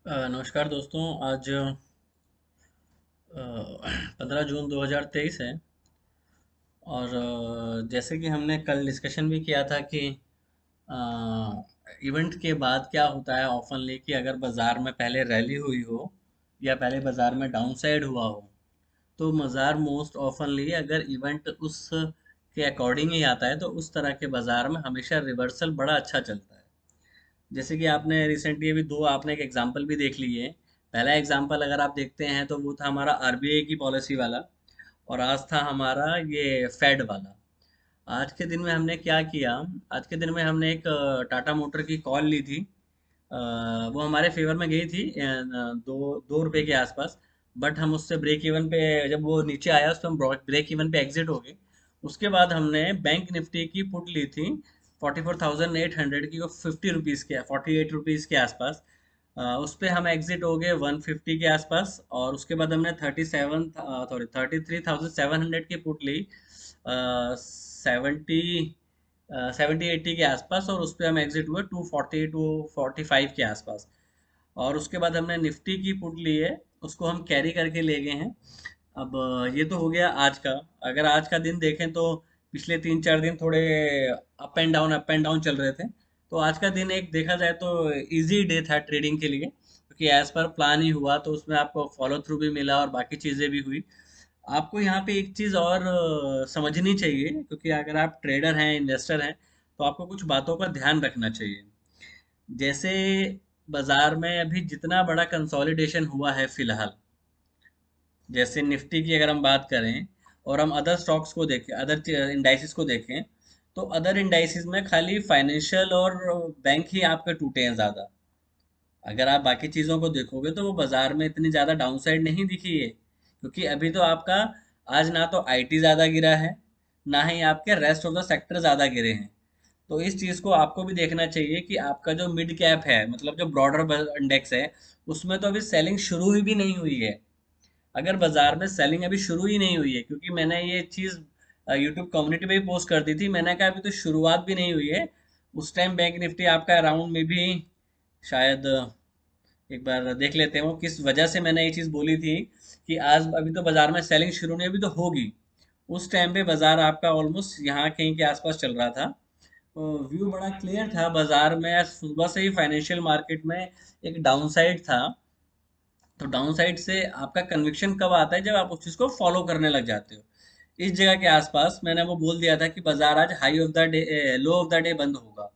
नमस्कार दोस्तों। आज 15 जून 2023 है। और जैसे कि हमने कल डिस्कशन भी किया था कि इवेंट के बाद क्या होता है ऑफनली, कि अगर बाज़ार में पहले रैली हुई हो या पहले बाज़ार में डाउनसाइड हुआ हो, तो बाज़ार मोस्ट ऑफनली अगर इवेंट उस के अकॉर्डिंग ही आता है तो उस तरह के बाज़ार में हमेशा रिवर्सल बड़ा अच्छा चलता है। जैसे कि आपने रिसेंटली अभी दो आपने एक एग्जांपल भी देख लिए। पहला एग्जांपल अगर आप देखते हैं तो वो था हमारा आरबीआई की पॉलिसी वाला, और आज था हमारा ये फेड वाला। आज के दिन में हमने क्या किया? आज के दिन में हमने एक टाटा मोटर की कॉल ली थी। वो हमारे फेवर में गई थी, दो दो रुपए के आसपास। बट हम उससे ब्रेक इवन पे, जब वो नीचे आया उस पर हम ब्रेक इवन पे एग्जिट हो गए। उसके बाद हमने बैंक निफ्टी की पुट ली थी 44,800 की, वो 50 रुपीज़ के, 48 रुपीज़ के आसपास। उस पे हम एग्जिट हो गए 150 के आसपास। और उसके बाद हमने 33,700 की पुट ली 70 80 के आसपास, और उस पे हम एग्जिट हुए 240 टू 45 के आसपास। और उसके बाद हमने निफ्टी की पुट ली है, उसको हम कैरी करके ले गए हैं। अब ये तो हो गया आज का। अगर आज का दिन देखें तो पिछले 3 4 दिन थोड़े अप एंड डाउन चल रहे थे। तो आज का दिन एक देखा जाए तो इजी डे था ट्रेडिंग के लिए, क्योंकि एज पर प्लान ही हुआ, तो उसमें आपको फॉलो थ्रू भी मिला और बाकी चीज़ें भी हुई। आपको यहाँ पे एक चीज़ और समझनी चाहिए, क्योंकि अगर आप ट्रेडर हैं, इन्वेस्टर हैं, तो आपको कुछ बातों का ध्यान रखना चाहिए। जैसे बाजार में अभी जितना बड़ा कंसोलिडेशन हुआ है फिलहाल, जैसे निफ्टी की अगर हम बात करें और हम अदर स्टॉक्स को देखें, अदर इंडाइसिस को देखें, तो अदर इंडाइसिस में खाली फाइनेंशियल और बैंक ही आपके टूटे हैं ज़्यादा। अगर आप बाकी चीज़ों को देखोगे तो वो बाजार में इतनी ज़्यादा डाउनसाइड नहीं दिखी है, क्योंकि अभी तो आपका आज ना तो आईटी ज़्यादा गिरा है, ना ही आपके रेस्ट ऑफ द सेक्टर ज़्यादा गिरे हैं। तो इस चीज़ को आपको भी देखना चाहिए कि आपका जो मिड कैप है, मतलब जो ब्रॉडर इंडेक्स है, उसमें तो अभी सेलिंग शुरू ही भी नहीं हुई है। अगर बाजार में सेलिंग अभी शुरू ही नहीं हुई है, क्योंकि मैंने ये चीज़ यूट्यूब कम्युनिटी पे भी पोस्ट कर दी थी, मैंने कहा अभी तो शुरुआत भी नहीं हुई है। उस टाइम बैंक निफ्टी आपका अराउंड में भी शायद एक बार देख लेते हैं वो किस वजह से मैंने ये चीज़ बोली थी कि आज अभी तो बाजार में सेलिंग शुरू नहीं, अभी तो होगी। उस टाइम पे बाजार आपका ऑलमोस्ट यहाँ कहीं के आसपास चल रहा था। व्यू बड़ा क्लियर था बाजार में, आज सुबह से ही फाइनेंशियल मार्केट में एक डाउनसाइड था। तो डाउनसाइड से आपका कन्विक्शन कब आता है? जब आप उस चीज़ को फॉलो करने लग जाते हो। इस जगह के आसपास मैंने वो बोल दिया था कि बाजार आज high of the day, low of the day बंद होगा,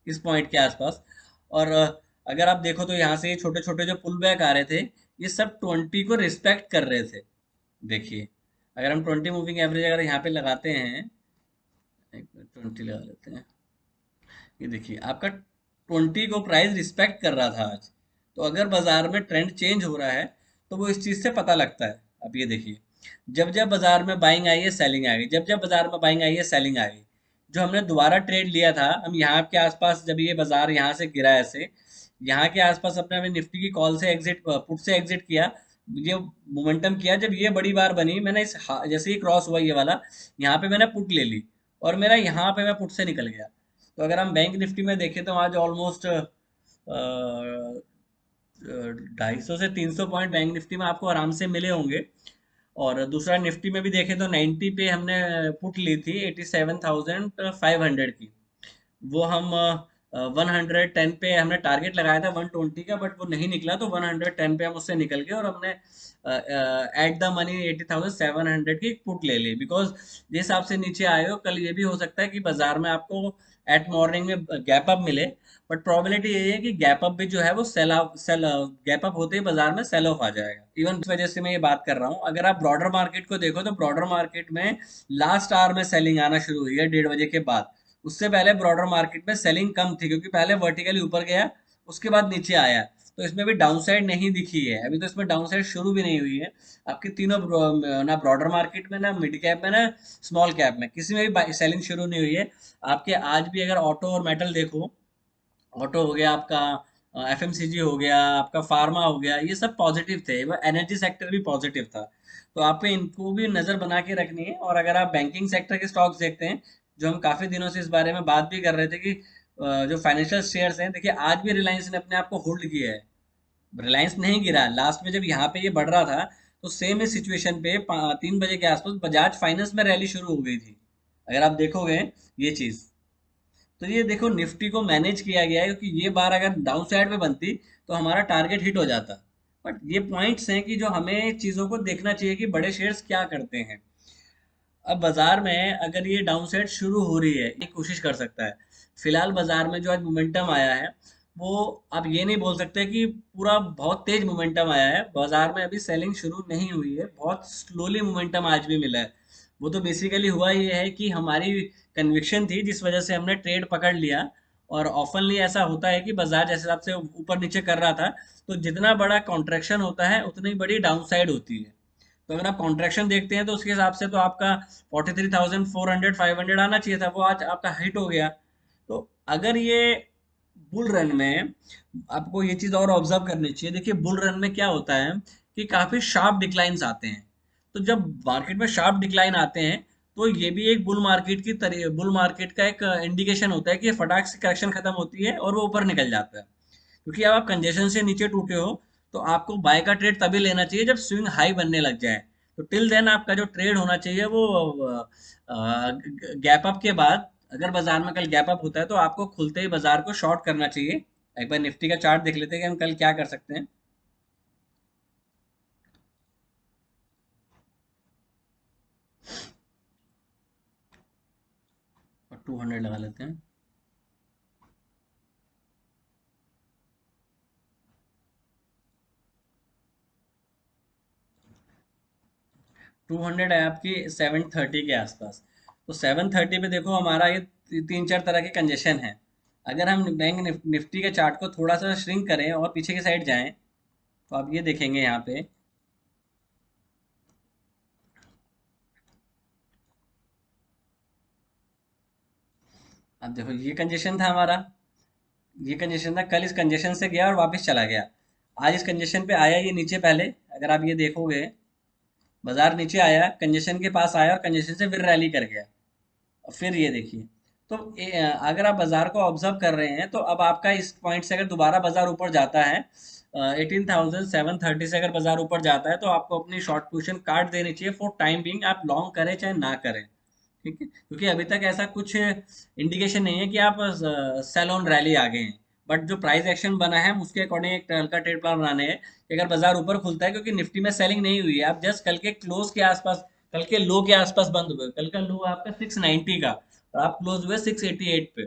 इस पॉइंट के आसपास। और अगर आप देखो तो यहाँ से ये छोटे छोटे जो पुल बैक आ रहे थे, ये सब 20 को रिस्पेक्ट कर रहे थे। देखिए, अगर हम 20 मूविंग एवरेज अगर यहाँ पे लगाते हैं, एक मिनट 20 लगा लेते हैं। ये देखिए आपका 20 को प्राइस रिस्पेक्ट कर रहा था आज। तो अगर बाजार में ट्रेंड चेंज हो रहा है तो वो इस चीज से पता लगता है। अब ये देखिए, जब जब बाजार में बाइंग आई है सेलिंग आ गई, जब जब बाजार में बाइंग आई है सेलिंग आ गई। जो हमने दोबारा ट्रेड लिया था, हम यहाँ के आसपास जब ये बाजार यहाँ से गिरा ऐसे, यहाँ के आसपास अपने अभी निफ्टी की कॉल से एग्जिट, पुट से एग्जिट किया। ये मोमेंटम किया, जब ये बड़ी बार बनी, मैंने जैसे ही क्रॉस हुआ ये वाला, यहाँ पे मैंने पुट ले ली, और मेरा यहाँ पे मैं पुट से निकल गया। तो अगर हम बैंक निफ्टी में देखें तो आज ऑलमोस्ट 250 से 300 पॉइंट बैंक निफ्टी में आपको आराम से मिले होंगे। और दूसरा निफ्टी में भी देखें तो 90 पे हमने पुट ली थी 87,500 की। वो हम 110 पे हमने टारगेट लगाया था 120 का, बट वो नहीं निकला, तो 110 पे हम उससे निकल गए और हमने एट द मनी 80,700 की पुट ले ली। बिकॉज जिस हिसाब से नीचे आए हो, कल ये भी हो सकता है कि बाजार में आपको एट मॉर्निंग में गैप अप मिले, बट प्रोबेबिलिटी यही है कि गैप अप भी जो है वो सेल गैप अप होते ही बाजार में सेल ऑफ आ जाएगा। इवन इस वजह से मैं ये बात कर रहा हूँ। अगर आप ब्रॉडर मार्केट को देखो तो ब्रॉडर मार्केट में लास्ट आवर में सेलिंग आना शुरू हुई है 1:30 बजे के बाद। उससे पहले ब्रॉडर मार्केट में सेलिंग कम थी, क्योंकि पहले वर्टिकली ऊपर गया, उसके बाद नीचे आया। तो इसमें भी डाउनसाइड नहीं दिखी है, अभी तो इसमें डाउनसाइड शुरू भी नहीं हुई है। आपकी तीनों ना ब्रॉडर मार्केट में, ना मिड कैप में, ना स्मॉल कैप में, किसी में भी सेलिंग शुरू नहीं हुई है। आपके आज भी अगर ऑटो और मेटल देखो, ऑटो हो गया आपका, एफएमसीजी हो गया आपका, फार्मा हो गया, ये सब पॉजिटिव थे। वह एनर्जी सेक्टर भी पॉजिटिव था। तो आपको इनको भी नज़र बना के रखनी है। और अगर आप बैंकिंग सेक्टर के स्टॉक्स देखते हैं, जो हम काफ़ी दिनों से इस बारे में बात भी कर रहे थे कि जो फाइनेंशियल शेयर्स हैं, देखिए आज भी रिलायंस ने अपने आप को होल्ड किया है। रिलायंस नहीं गिरा, लास्ट में जब यहाँ पे ये बढ़ रहा था तो सेम इस सिचुएशन पे 3 बजे के आसपास बजाज फाइनेंस में रैली शुरू हो गई थी, अगर आप देखोगे ये चीज। तो ये देखो निफ्टी को मैनेज किया गया है, क्योंकि ये बार अगर डाउन साइड पे बनती तो हमारा टारगेट हिट हो जाता। बट ये पॉइंट्स हैं कि जो हमें चीज़ों को देखना चाहिए कि बड़े शेयर्स क्या करते हैं। अब बाजार में अगर ये डाउन साइड शुरू हो रही है, ये कोशिश कर सकता है। फिलहाल बाजार में जो आज मोमेंटम आया है, वो आप ये नहीं बोल सकते कि पूरा बहुत तेज मोमेंटम आया है। बाजार में अभी सेलिंग शुरू नहीं हुई है, बहुत स्लोली मोमेंटम आज भी मिला है। वो तो बेसिकली हुआ ये है कि हमारी कन्विक्शन थी जिस वजह से हमने ट्रेड पकड़ लिया। और ऑफनली ऐसा होता है कि बाजार जैसे हिसाब से ऊपर नीचे कर रहा था, तो जितना बड़ा कॉन्ट्रैक्शन होता है उतनी बड़ी डाउन साइड होती है। तो अगर आप कॉन्ट्रैक्शन देखते हैं तो उसके हिसाब से तो आपका 43,400 500 आना चाहिए था, वो आज आपका हिट हो गया। तो अगर ये बुल रन में, आपको ये चीज और ऑब्जर्व करनी चाहिए। देखिए बुल रन में क्या होता है कि काफी शार्प डिक्लाइंस आते हैं। तो जब मार्केट में शार्प डिक्लाइन आते हैं, तो ये भी एक बुल मार्केट का एक इंडिकेशन होता है कि ये फटाक से करेक्शन खत्म होती है और वो ऊपर निकल जाता है। क्योंकि अब आप कंजेशन से नीचे टूटे हो, तो आपको बाय का ट्रेड तभी लेना चाहिए जब स्विंग हाई बनने लग जाए। तो टिल देन आपका जो ट्रेड होना चाहिए वो गैप अप के बाद, अगर बाजार में कल गैप अप होता है तो आपको खुलते ही बाजार को शॉर्ट करना चाहिए। एक बार निफ्टी का चार्ट देख लेते हैं कि हम कल क्या कर सकते हैं। और 200 लगा लेते हैं। 200 है आपकी 730 के आसपास। तो 730 पे देखो हमारा ये तीन चार तरह के कंजेशन है। अगर हम बैंक निफ्टी के चार्ट को थोड़ा सा श्रिंक करें और पीछे की साइड जाएं, तो आप ये देखेंगे यहाँ पे। अब देखो ये कंजेशन था हमारा, ये कंजेशन था, कल इस कंजेशन से गया और वापस चला गया। आज इस कंजेशन पे आया ये नीचे पहले, अगर आप ये देखोगे, बाजार नीचे आया, कंजेशन के पास आया और कंजेशन से फिर रैली कर गया। और फिर ये देखिए। तो अगर आप बाजार को ऑब्जर्व कर रहे हैं, तो अब आपका इस पॉइंट से अगर दोबारा बाजार ऊपर जाता है, 18,730 से अगर बाजार ऊपर जाता है, तो आपको अपनी शॉर्ट पोजीशन काट देनी चाहिए फॉर टाइम बिंग, आप लॉन्ग करें चाहे ना करें। ठीक है, क्योंकि अभी तक ऐसा कुछ इंडिकेशन नहीं है कि आप सेल ऑन रैली आ गए हैं। बट जो प्राइस एक्शन बना है उसके अकॉर्डिंग एक हल्का ट्रेड प्लान बनाने हैं कि अगर बाजार ऊपर खुलता है, क्योंकि निफ्टी में सेलिंग नहीं हुई है, आप जस्ट कल के क्लोज के आसपास, कल के लो के आसपास बंद हुए। कल का लो आपका 690 का और आप क्लोज हुए 688 पे।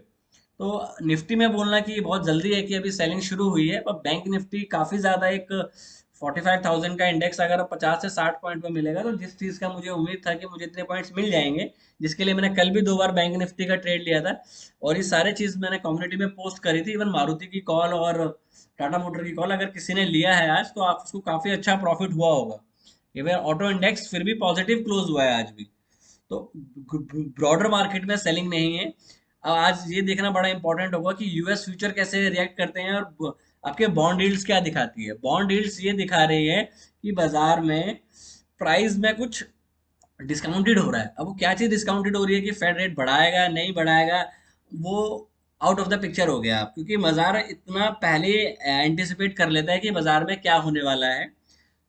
तो निफ्टी में बोलना कि बहुत जल्दी है कि अभी सेलिंग शुरू हुई है, पर बैंक निफ्टी काफी ज्यादा एक 45,000 का इंडेक्स अगर 50 से 60 पॉइंट पे मिलेगा, तो जिस चीज का मुझे उम्मीद था कि मुझे इतने पॉइंट्स मिल जाएंगे, जिसके लिए मैंने कल भी 2 बार बैंक निफ्टी का ट्रेड लिया था। और ये सारे चीज मैंने कम्युनिटी में पोस्ट करी थी, इवन मारुति की कॉल और टाटा मोटर की कॉल, अगर किसी ने लिया है आज तो आप उसको काफी अच्छा प्रॉफिट हुआ होगा। इवन ऑटो इंडेक्स फिर भी पॉजिटिव क्लोज हुआ है आज भी। तो ब्रॉडर मार्केट में सेलिंग नहीं है। अब आज ये देखना बड़ा इंपॉर्टेंट होगा कि यूएस फ्यूचर कैसे रिएक्ट करते हैं, और आपके बॉन्ड डील्स क्या दिखाती है। बॉन्ड डील्स ये दिखा रही है कि बाजार में प्राइस में कुछ डिस्काउंटेड हो रहा है। अब वो क्या चीज डिस्काउंटेड हो रही है कि फेड रेट बढ़ाएगा नहीं बढ़ाएगा, वो आउट ऑफ द पिक्चर हो गया। क्योंकि बाजार इतना पहले एंटिसिपेट कर लेता है कि बाजार में क्या होने वाला है।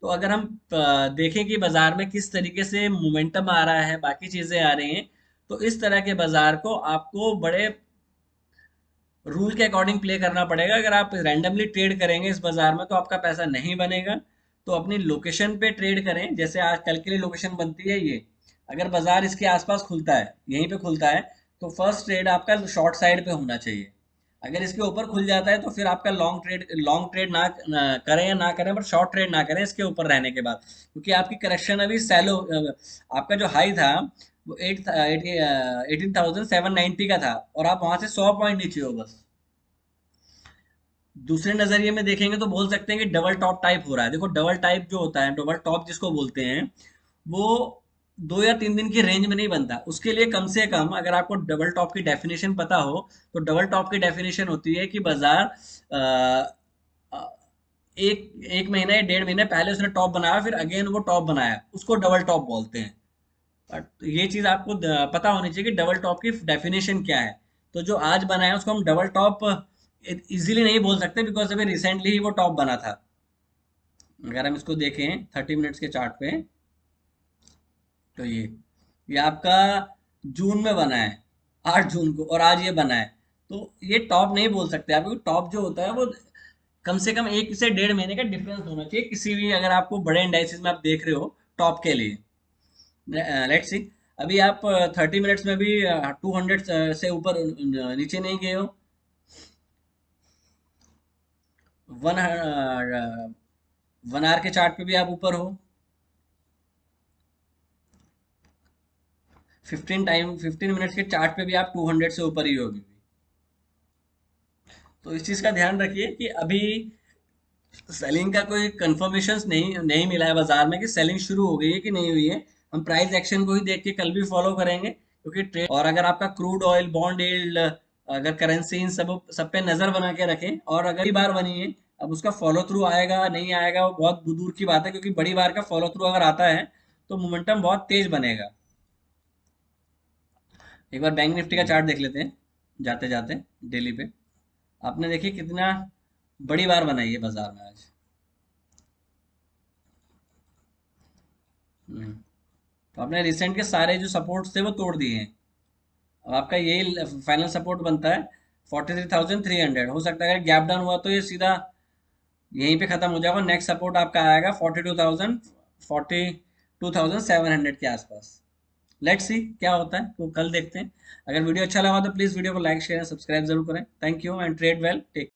तो अगर हम देखें कि बाजार में किस तरीके से मोमेंटम आ रहा है, बाकी चीजें आ रही हैं, तो इस तरह के बाजार को आपको बड़े रूल के अकॉर्डिंग प्ले करना पड़ेगा। अगर आप रैंडमली ट्रेड करेंगे इस बाजार में, तो आपका पैसा नहीं बनेगा। तो अपनी लोकेशन पे ट्रेड करें, जैसे आज कल के लिए लोकेशन बनती है ये। अगर बाजार इसके आसपास खुलता है, यहीं पे खुलता है, तो फर्स्ट ट्रेड आपका शॉर्ट साइड पे होना चाहिए। अगर इसके ऊपर खुल जाता है तो फिर आपका लॉन्ग ट्रेड ना करें या ना करें, बट शॉर्ट ट्रेड ना करें इसके ऊपर रहने के बाद। क्योंकि आपकी करेक्शन अभी सैलो, आपका जो हाई था वो 18,790 का था, और आप वहां से 100 पॉइंट नीचे हो बस। दूसरे नजरिए में देखेंगे तो बोल सकते हैं कि डबल टॉप टाइप हो रहा है। देखो डबल टाइप जो होता है, डबल टॉप जिसको बोलते हैं, वो 2 या 3 दिन की रेंज में नहीं बनता। उसके लिए कम से कम अगर आपको डबल टॉप की डेफिनेशन पता हो, तो डबल टॉप की डेफिनेशन होती है कि बाजार अ, एक एक महीना या 1.5 महीने पहले उसने टॉप बनाया, फिर अगेन वो टॉप बनाया, उसको डबल टॉप बोलते हैं। बट ये चीज आपको पता होनी चाहिए कि डबल टॉप की डेफिनेशन क्या है। तो जो आज बना है उसको हम डबल टॉप इजीली नहीं बोल सकते, बिकॉज अभी रिसेंटली ही वो टॉप बना था। अगर हम इसको देखें 30 मिनट्स के चार्ट पे, तो ये आपका जून में बना है, 8 जून को, और आज ये बना है। तो ये टॉप नहीं बोल सकते आप, क्योंकि टॉप जो होता है वो कम से कम 1 से 1.5 महीने का डिफरेंस होना चाहिए किसी भी, अगर आपको बड़े इंडाइसिस में आप देख रहे हो टॉप के लिए। लेट्स सी, अभी आप 30 मिनट्स में भी 200 से ऊपर नीचे नहीं गए हो। वन 1 आवर के चार्ट पे भी आप ऊपर हो। 15 मिनट्स के चार्ट पे भी आप 200 से ऊपर ही होगी। तो इस चीज का ध्यान रखिए कि अभी सेलिंग का कोई कंफर्मेशन नहीं नहीं मिला है बाजार में कि सेलिंग शुरू हो गई है कि नहीं हुई है। हम प्राइस एक्शन को ही देख के कल भी फॉलो करेंगे, क्योंकि ट्रेड, और अगर आपका क्रूड ऑयल, बॉन्ड यील्ड, अगर करेंसी, इन सब पे नजर बना के रखें, और अगर बड़ी बार बनी है, अब उसका फॉलो थ्रू आएगा नहीं आएगा वो बहुत दूर की बात है, क्योंकि बड़ी बार का फॉलो थ्रू अगर आता है तो मोमेंटम बहुत तेज बनेगा। एक बार बैंक निफ्टी का चार्ट देख लेते हैं जाते जाते, डेली पे। आपने देखिए कितना बड़ी बार बनाई है बाजार में आज। हम्म। तो आपने रिसेंट के सारे जो सपोर्ट्स थे वो तोड़ दिए हैं। अब आपका यही फाइनल सपोर्ट बनता है 43,300। हो सकता है अगर गैप डाउन हुआ तो ये सीधा यहीं पे खत्म हो जाएगा। नेक्स्ट सपोर्ट आपका आएगा 42,700 के आसपास। लेट्स सी क्या होता है, तो कल देखते हैं। अगर वीडियो अच्छा लगा तो प्लीज वीडियो को लाइक शेयर सब्सक्राइब जरूर करें। Thank you and trade well, take.